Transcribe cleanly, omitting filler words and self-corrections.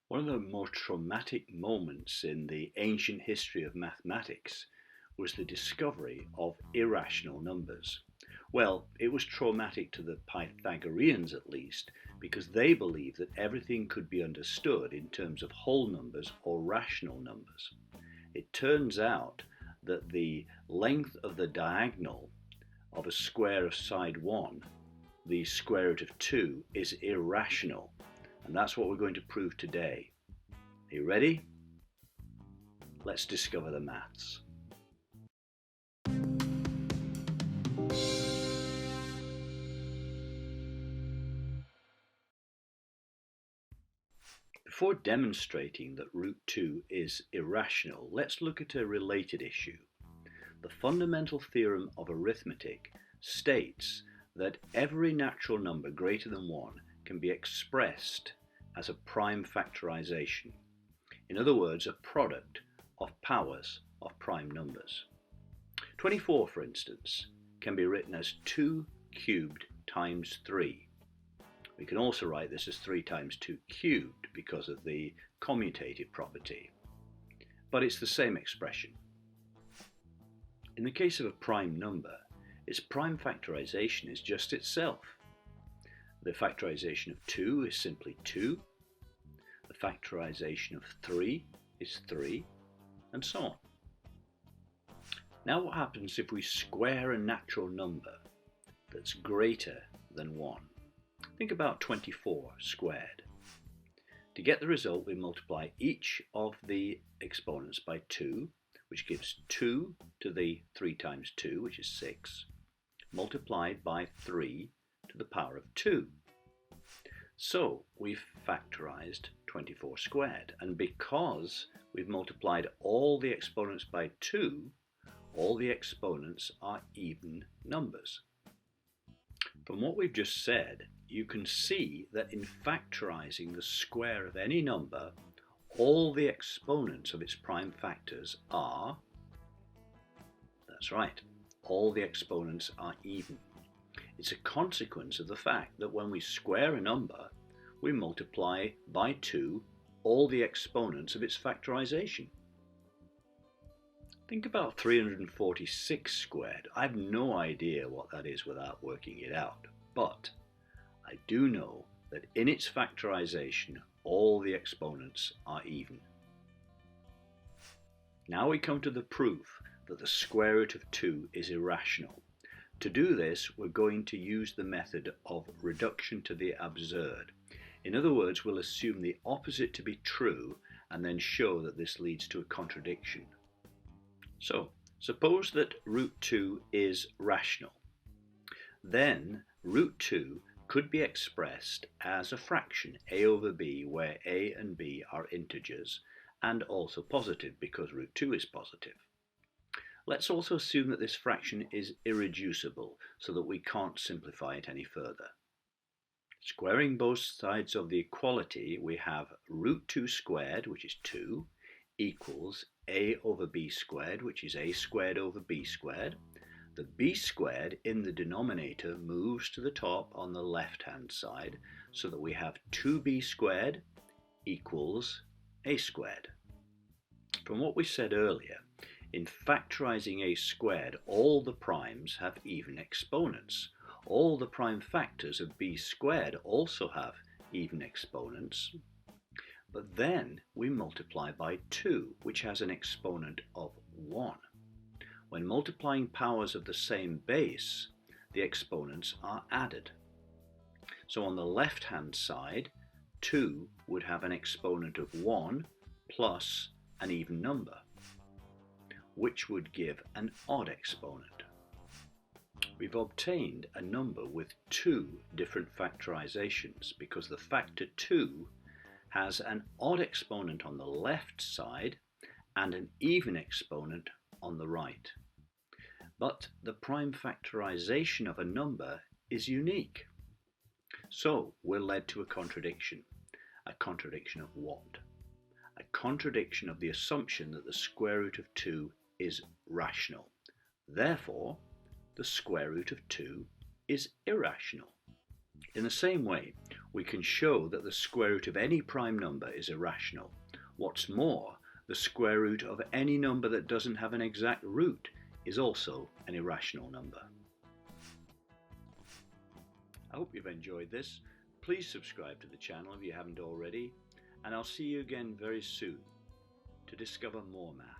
One of the more traumatic moments in the ancient history of mathematics was the discovery of irrational numbers. Well, it was traumatic to the Pythagoreans at least, because they believed that everything could be understood in terms of whole numbers or rational numbers. It turns out that the length of the diagonal of a square of side 1, the square root of 2, is irrational. And that's what we're going to prove today. Are you ready? Let's discover the maths. Before demonstrating that root 2 is irrational, let's look at a related issue. The fundamental theorem of arithmetic states that every natural number greater than 1 can be expressed as a prime factorization. In other words, a product of powers of prime numbers. 24, for instance, can be written as 2 cubed times 3. We can also write this as 3 times 2 cubed because of the commutative property, but it's the same expression. In the case of a prime number, its prime factorization is just itself. The factorization of 2 is simply 2. The factorization of 3 is 3, and so on. Now what happens if we square a natural number that's greater than 1? Think about 24 squared. To get the result, we multiply each of the exponents by 2, which gives 2 to the 3 times 2, which is 6, multiplied by 3 to the power of 2. So we've factorized 24 squared, and because we've multiplied all the exponents by 2, all the exponents are even numbers. From what we've just said, you can see that in factorizing the square of any number, all the exponents of its prime factors are, that's right, all the exponents are even. It's a consequence of the fact that when we square a number, we multiply by 2 all the exponents of its factorization. Think about 346 squared. I have no idea what that is without working it out, but I do know that in its factorization, all the exponents are even. Now we come to the proof that the square root of 2 is irrational. To do this, we're going to use the method of reduction to the absurd. In other words, we'll assume the opposite to be true and then show that this leads to a contradiction. So, suppose that root 2 is rational. Then root 2 could be expressed as a fraction, a over b, where a and b are integers, and also positive because root 2 is positive. Let's also assume that this fraction is irreducible, so that we can't simplify it any further. Squaring both sides of the equality, we have root 2 squared, which is 2, equals a over b squared, which is a squared over b squared. The b squared in the denominator moves to the top on the left-hand side, so that we have 2b squared equals a squared. From what we said earlier, in factorizing a squared, all the primes have even exponents. All the prime factors of b squared also have even exponents, but then we multiply by 2, which has an exponent of 1. When multiplying powers of the same base, the exponents are added. So on the left-hand side, 2 would have an exponent of 1 plus an even number, which would give an odd exponent. We've obtained a number with 2 different factorizations because the factor 2 has an odd exponent on the left side and an even exponent on the right. But the prime factorization of a number is unique. So we're led to a contradiction. A contradiction of what? A contradiction of the assumption that the square root of 2 is rational. Therefore, the square root of 2 is irrational. In the same way, We can show that the square root of any prime number is irrational. What's more, the square root of any number that doesn't have an exact root is also an irrational number. I hope you've enjoyed this. Please subscribe to the channel if you haven't already, and I'll see you again very soon to discover more maths.